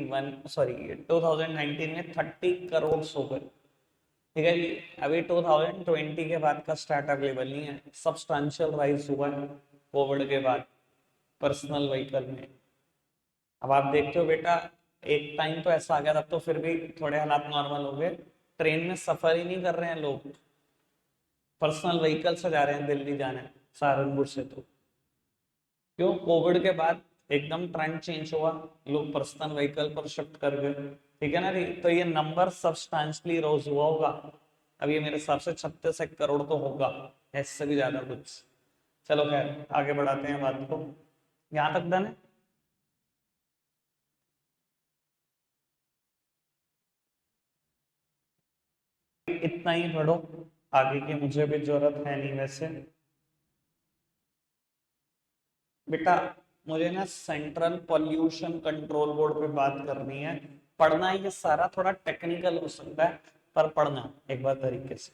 2019 में 30 करोड़ हो गए। ठीक है जी। अभी 2020 के बाद का स्टार्ट अवेलेबल नहीं है, सब्सटेंशियल राइज हुआ है कोविड के बाद पर्सनल व्हीकल में। अब आप देखते हो बेटा, एक टाइम तो ऐसा आ गया, तब तो फिर भी थोड़े हालात नॉर्मल हो गए, ट्रेन में सफर ही नहीं कर रहे हैं लोग, पर्सनल व्हीकल से जा रहे हैं दिल्ली जाने सहारनपुर से। तो क्यों? कोविड के बाद एकदम ट्रेंड चेंज हुआ, लोग पर्सनल व्हीकल पर शिफ्ट कर गए। ठीक है ना जी। तो ये नंबर सब्सटेंशियली रोज हुआ होगा। अब ये मेरे हिसाब से 36 करोड़ तो होगा, इससे भी ज्यादा कुछ। चलो खैर आगे बढ़ाते हैं बात को। यहाँ तक डन है। इतना ही पढ़ो, आगे की मुझे भी जरूरत है नहीं वैसे। बेटा मुझे ना सेंट्रल पॉल्यूशन कंट्रोल बोर्ड पे बात करनी है। पढ़ना ये सारा थोड़ा टेक्निकल हो सकता है, पर पढ़ना एक बार तरीके से।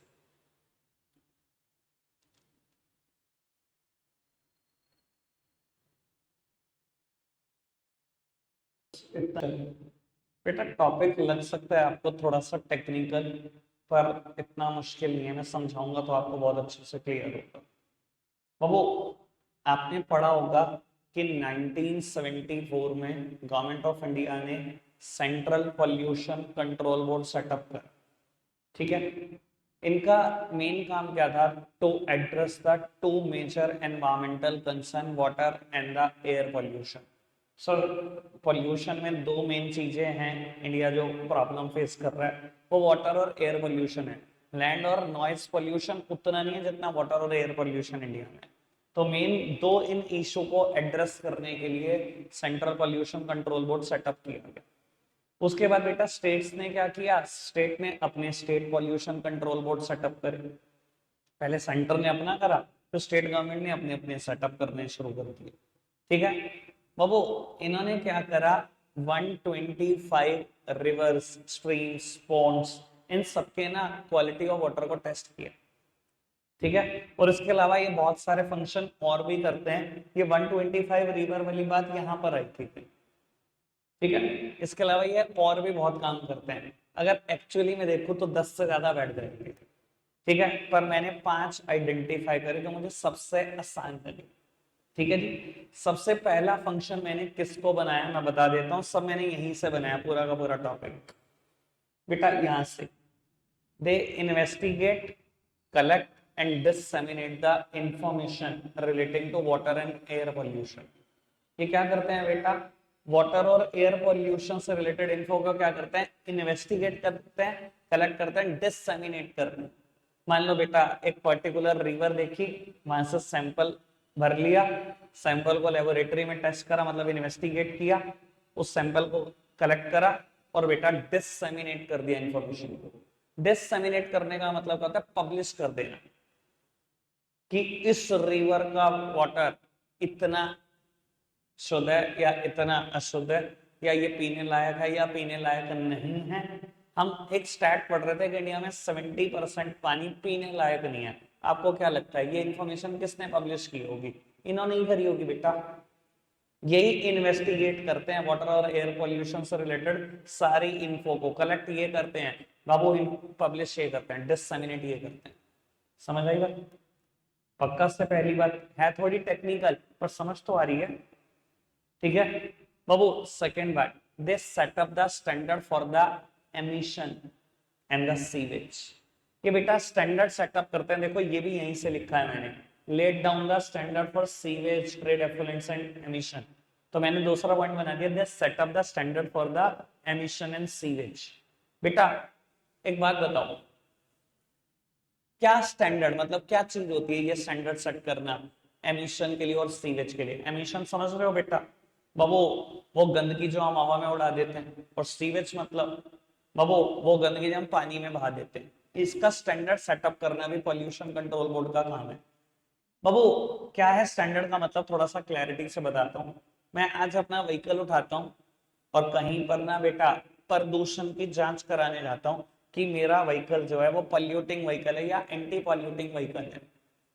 इतना बेटा टॉपिक लग सकता है आपको थोड़ा सा टेक्निकल, पर इतना मुश्किल नहीं है, मैं समझाऊंगा तो आपको बहुत अच्छे से क्लियर होगा। बाबू आपने पढ़ा होगा कि 1974 में गवर्नमेंट ऑफ इंडिया ने central pollution control board setup कर। ठीक है। इनका मेन काम क्या था? To address the two major environmental concern, water and the air pollution. सर पॉल्यूशन में दो मेन चीजें हैं, इंडिया जो प्रॉब्लम फेस कर रहा है वो वाटर और एयर पॉल्यूशन है। लैंड और नॉइज पॉल्यूशन उतना नहीं है जितना वाटर और एयर पॉल्यूशन इंडिया में। तो मेन दो इन इशू को एड्रेस करने के लिए central pollution control board setup किया गया। उसके बाद बेटा स्टेट्स ने क्या किया? स्टेट ने अपने state pollution control board setup करे। पहले सेंटर ने अपना करा, फिर स्टेट गवर्नमेंट ने अपने अपने सेटअप करने शुरू कर दिए। ठीक है बाबू। इन्होंने क्या करा? 125 रिवर्स, स्ट्रीम्स, पॉन्ड्स, इन सबके ना क्वालिटी ऑफ वाटर को टेस्ट किया। ठीक है। और इसके अलावा ये बहुत सारे फंक्शन और भी करते हैं। ये 125 रिवर वाली बात यहाँ पर आई थी। ठीक है। इसके अलावा ये और भी बहुत काम करते हैं, अगर एक्चुअली में देखूं तो 10 से ज्यादा बैठ जाएंगे। ठीक है। पर मैंने 5 आइडेंटिफाई करे जो मुझे सबसे आसान लगे। ठीक है जी। सबसे पहला फंक्शन मैंने किसको बनाया मैं बता देता हूं, सब मैंने यहीं से बनाया पूरा का पूरा टॉपिक। बेटा यहां से they investigate, collect and disseminate the information relating to water and air pollution. ये क्या करते हैं बेटा? वाटर और एयर पॉल्यूशन से रिलेटेड इन्फो को क्या करते हैं? इन्वेस्टिगेट करते हैं, कलेक्ट करते हैं, डिससेमिनेट करते हैं। मान लो बेटा एक पर्टिकुलर रिवर देखी, वहां से सैंपल भर लिया, सैंपल को लेबोरेटरी में टेस्ट करा, मतलब इन्वेस्टिगेट किया, उस सैंपल को कलेक्ट करा और बेटा डिससेमिनेट कर दिया इंफॉर्मेशन को। डिससेमिनेट करने का मतलब क्या होता है? पब्लिश कर देना कि इस रिवर का वाटर इतना शुद्ध है या इतना अशुद्ध है, या ये पीने लायक है या पीने लायक नहीं है। हम एक स्टैट पढ़ रहे थे कि इंडिया में 70% पानी पीने लायक नहीं है। आपको क्या लगता है ये इंफॉर्मेशन किसने पब्लिश की होगी? इन्होंने ही करी होगी बेटा। यही इन्वेस्टिगेट करते हैं वाटर और एयर पॉल्यूशन से रिलेटेड सारी इन्फो को कलेक्ट ये करते हैं बाबू, पब्लिश ये करते हैं, डिससेमिनेट ये करते हैं। समझ आई बात? पक्का से पहली बात है थोड़ी टेक्निकल, पर समझ तो आ रही है। ठीक है बाबू। सेकेंड बात, they set up the standard for the emission and the sewage. ये बेटा स्टैंडर्ड सेटअप करते हैं, देखो ये भी यहीं से लिखा है मैंने, let down the standard for sewage, trade effluents and emission. तो मैंने दूसरा पॉइंट बना दिया, they set up the standard for the emission and sewage. बेटा एक बात बताओ, क्या स्टैंडर्ड मतलब क्या चीज होती है ये स्टैंडर्ड सेट करना एमिशन के लिए और सीवेज के लिए? एमिशन समझ रहे हो बेटा बाबू? वो गंदगी जो हम हवा में उड़ा देते हैं। और सीवेज मतलब बाबू वो गंदगी जो हम पानी में बहा देते हैं। इसका स्टैंडर्ड सेटअप करना भी पॉल्यूशन कंट्रोल बोर्ड का काम है। बाबू क्या है स्टैंडर्ड का मतलब, थोड़ा सा क्लैरिटी से बताता हूँ। मैं आज अपना व्हीकल उठाता हूँ और कहीं पर ना बेटा प्रदूषण की जांच कराने जाता हूँ कि मेरा व्हीकल जो है वो पॉल्यूटिंग व्हीकल है या एंटी पॉल्यूटिंग व्हीकल है।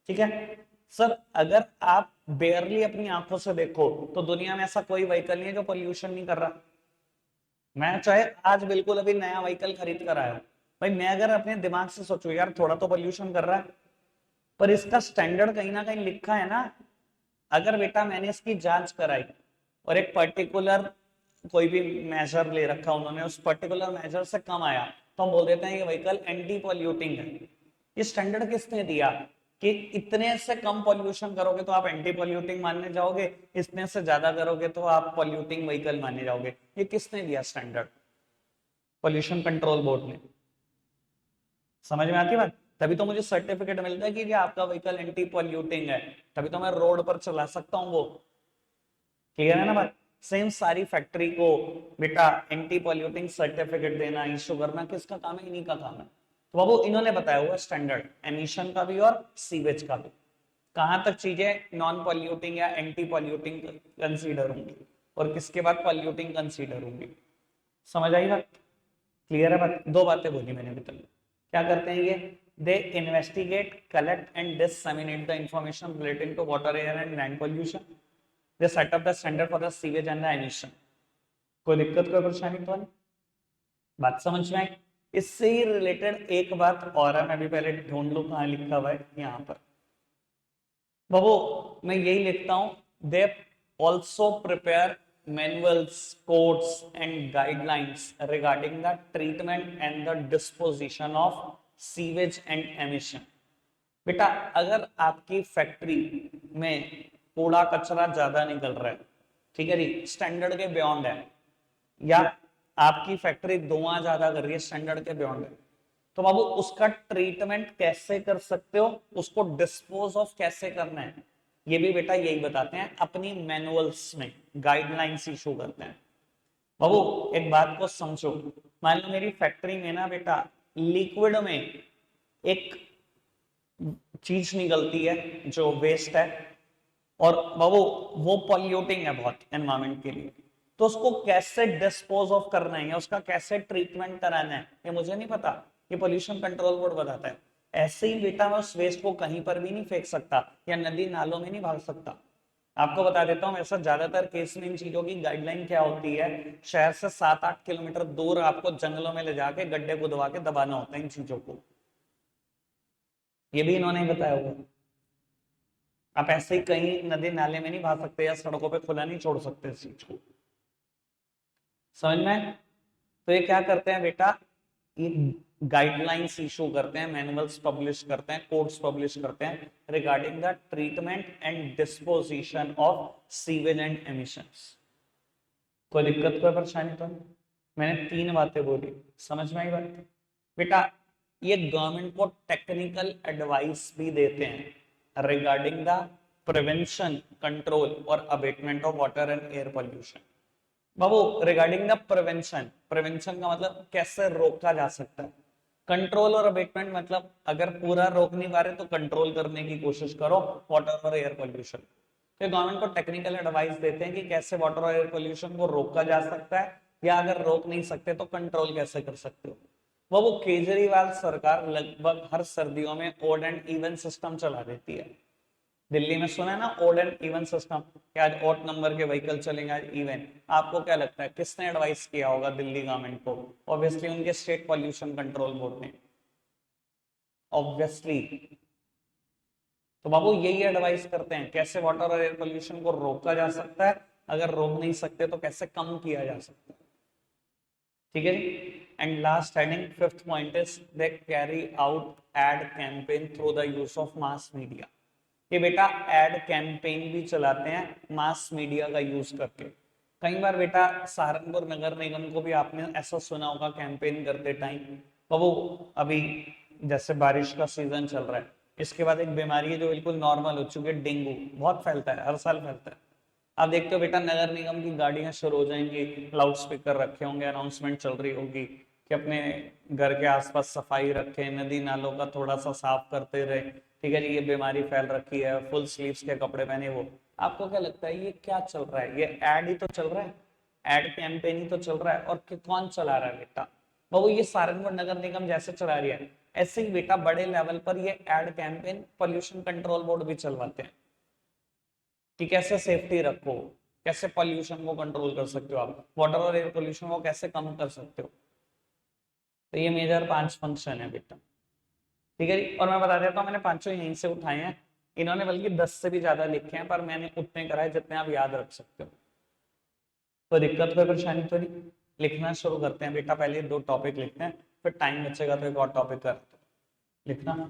ठीक है सर। अगर आप बेयरली अपनी आंखों से देखो तो दुनिया में ऐसा कोई व्हीकल नहीं है जो पॉल्यूशन नहीं कर रहा। मैं चाहे आज बिल्कुल अभी नया व्हीकल खरीद कर आया हूं भाई, मैं अगर अपने दिमाग से सोचूं यार थोड़ा तो पोल्यूशन कर रहा है, पर इसका स्टैंडर्ड कहीं ना कहीं लिखा है ना। अगर बेटा मैंने इसकी जांच कराई और एक पर्टिकुलर कोई भी मेजर ले रखा उन्होंने, उस पर्टिकुलर मेजर से कम आया, तो हम बोल देते हैं ये व्हीकल एंटी पॉल्यूटिंग है। ये स्टैंडर्ड किसने दिया कि इतने से कम पॉल्यूशन करोगे तो आप एंटी पॉल्यूटिंग मानने जाओगे, इतने से ज्यादा करोगे तो आप पॉल्यूटिंग व्हीकल माने जाओगे? ये किसने दिया स्टैंडर्ड? पॉल्यूशन कंट्रोल बोर्ड ने। समझ में आती बात? तभी तो मुझे सर्टिफिकेट मिलता है कि ये आपका व्हीकल एंटी पॉल्यूटिंग है, तभी तो मैं रोड पर चला सकता हूँ वो। क्लियर है ना बात? सेम सारी फैक्ट्री को बेटा एंटी पॉल्यूटिंग सर्टिफिकेट देना, इशू करना किसका काम है? इन्हीं का काम है। तो बाबू इन्होंने बताया हुआ स्टैंडर्ड एमिशन का भी और सीवेज का भी, कहां तक चीजें नॉन पॉल्यूटिंग या एंटी पॉल्यूटिंग कंसीडर होंगी और किसके बाद पॉल्यूटिंग कंसीडर होंगी। समझ आई बात? क्लियर है बात? दो बातें बोली मैंने अभी तक। क्या करते हैं ये? They investigate, collect and disseminate the information relating to water, air and land pollution. They set up the standard for the sewage and the emission. कोई दिक्कत, कोई परेशानी तो नहीं? बात समझ में आई? इससे ही रिलेटेड एक बात और है, मैं भी पहले ढूंढ लूं कहां लिखा हुआ है यहाँ पर। बाबू मैं यही लिखता हूं, they also prepare manuals, codes and guidelines regarding the treatment and the disposition of sewage and emission। बेटा अगर आपकी फैक्ट्री में कूड़ा कचरा ज्यादा निकल रहा है, ठीक है जी, स्टैंडर्ड के बियॉन्ड है, या आपकी फैक्ट्री धुआं ज्यादा कर रही है, स्टैंडर्ड के बियॉन्ड है, तो बाबू उसका ट्रीटमेंट कैसे कर सकते हो, उसको डिस्पोज ऑफ कैसे करना है, ये भी बेटा यही बताते हैं अपनी मैनुअल्स में, गाइडलाइंस इशू करते हैं। बाबू एक बात को समझो, मान लो मेरी फैक्ट्री में ना बेटा लिक्विड में एक चीज निकलती है जो वेस्ट है, और बाबू वो पॉल्यूटिंग है बहुत एनवायरमेंट के लिए, तो उसको कैसे डिस्पोज ऑफ करना है या उसका कैसे ट्रीटमेंट कराना है ये मुझे नहीं पता, ये पोल्यूशन कंट्रोल बोर्ड बताता है। ऐसे ही बेटा मैं उस वेस्ट को कहीं पर भी नहीं फेंक सकता या नदी नालों में नहीं भाग सकता। आपको बता देता हूँ ऐसा ज्यादातर केस में इन चीजों की गाइडलाइन क्या होती है, शहर से 7-8 किलोमीटर दूर आपको जंगलों में ले जाके गड्ढे खुदवा के दबाना होता है इन चीजों को, ये भी इन्होंने बताया हुआ। आप ऐसे ही कहीं नदी नाले में नहीं भाग सकते या सड़कों पे खुला नहीं छोड़ सकते इस चीज को। समझ में? तो ये क्या करते हैं बेटा, ये गाइडलाइंस इशू करते हैं, मैनुअल्स पब्लिश करते हैं, कोड्स पब्लिश करते हैं regarding the treatment and disposition of sewage and emissions. कोई दिक्कत, कोई परेशानी तो नहीं? मैंने 3 बातें बोली, समझ में आई बात? बेटा ये गवर्नमेंट को टेक्निकल एडवाइस भी देते हैं रिगार्डिंग द प्रिवेंशन, कंट्रोल और abatement of water and air pollution. बाबू रिगार्डिंग द प्रिवेंशन, प्रिवेंशन का मतलब कैसे रोका जा सकता है, कंट्रोल और अबेटमेंट मतलब अगर पूरा रोक नहीं पा रहे तो कंट्रोल करने की कोशिश करो वाटर और एयर पॉल्यूशन। तो गवर्नमेंट को टेक्निकल एडवाइस देते हैं कि कैसे वाटर और एयर पॉल्यूशन को रोका जा सकता है, या अगर रोक नहीं सकते तो कंट्रोल कैसे कर सकते हो। वो केजरीवाल सरकार लगभग हर सर्दियों में ओड एंड इवन सिस्टम चला देती है। दिल्ली में सुना है ना ओड एंड इवन सिस्टम, कि आज ओड नंबर के व्हीकल चलेंगे आज इवन। आपको क्या लगता है किसने एडवाइस किया होगा दिल्ली गवर्नमेंट को? ऑब्वियसली उनके स्टेट पॉल्यूशन कंट्रोल बोर्ड ने, ऑब्वियसली। तो बाबू यही एडवाइस करते हैं कैसे वाटर और एयर पोल्यूशन को रोका जा सकता है, अगर रोक नहीं सकते तो कैसे कम किया जा सकता है। ठीक है जी। And last heading, fifth point is they carry out ad campaign through the use of mass media. ये बेटा एड कैंपेन भी चलाते हैं मास मीडिया का यूज करके। कई बार बेटा सहारनपुर नगर निगम को भी आपने ऐसा सुना होगा कैंपेन करते टाइम, तो वो अभी जैसे बारिश का सीजन चल रहा है, इसके बाद एक बीमारी है जो बिल्कुल नॉर्मल हो चुकी है, डेंगू, बहुत फैलता है, हर साल फैलता है। आप देखते हो बेटा नगर निगम की गाड़ियां शुरू हो जाएंगी, लाउड स्पीकर रखे होंगे, अनाउंसमेंट चल रही होगी कि अपने घर के आसपास सफाई रखें, नदी नालों का थोड़ा सा साफ करते रहे, ठीक है जी, ये बीमारी फैल रखी है, फुल स्लीव्स के कपड़े पहने वो। आपको क्या लगता है ये क्या चल रहा है? ये एड ही तो चल रहा है, एड कैंपेन ही तो चल रहा है। और कौन चला रहा है बेटा? वो ये सहारनपुर नगर निगम जैसे चला रही है, ऐसे ही बेटा बड़े लेवल पर ये ad campaign pollution control board भी चलवाते हैं कि कैसे सेफ्टी रखो, कैसे पॉल्यूशन को कंट्रोल कर सकते हो आप, वाटर और एयर पोल्यूशन को कैसे कम कर सकते हो। तो ये मेजर 5 फंक्शन है बेटा, ठीक है जी। और मैं बता देता हूँ, मैंने पांचों यहीं से उठाए हैं, इन्होंने बल्कि 10 से भी ज्यादा लिखे हैं, पर मैंने उतने कराए जितने आप याद रख सकते हो। तो दिक्कत कोई परेशानी तो नहीं। लिखना शुरू करते हैं बेटा, पहले 2 टॉपिक लिखते हैं, फिर टाइम बचेगा तो एक और टॉपिक करते हैं। लिखना।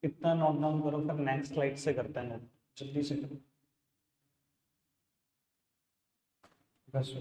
इतना नोट डाउन करो, फिर नेक्स्ट स्लाइड से करते हैं नोट, जल्दी से करो। बस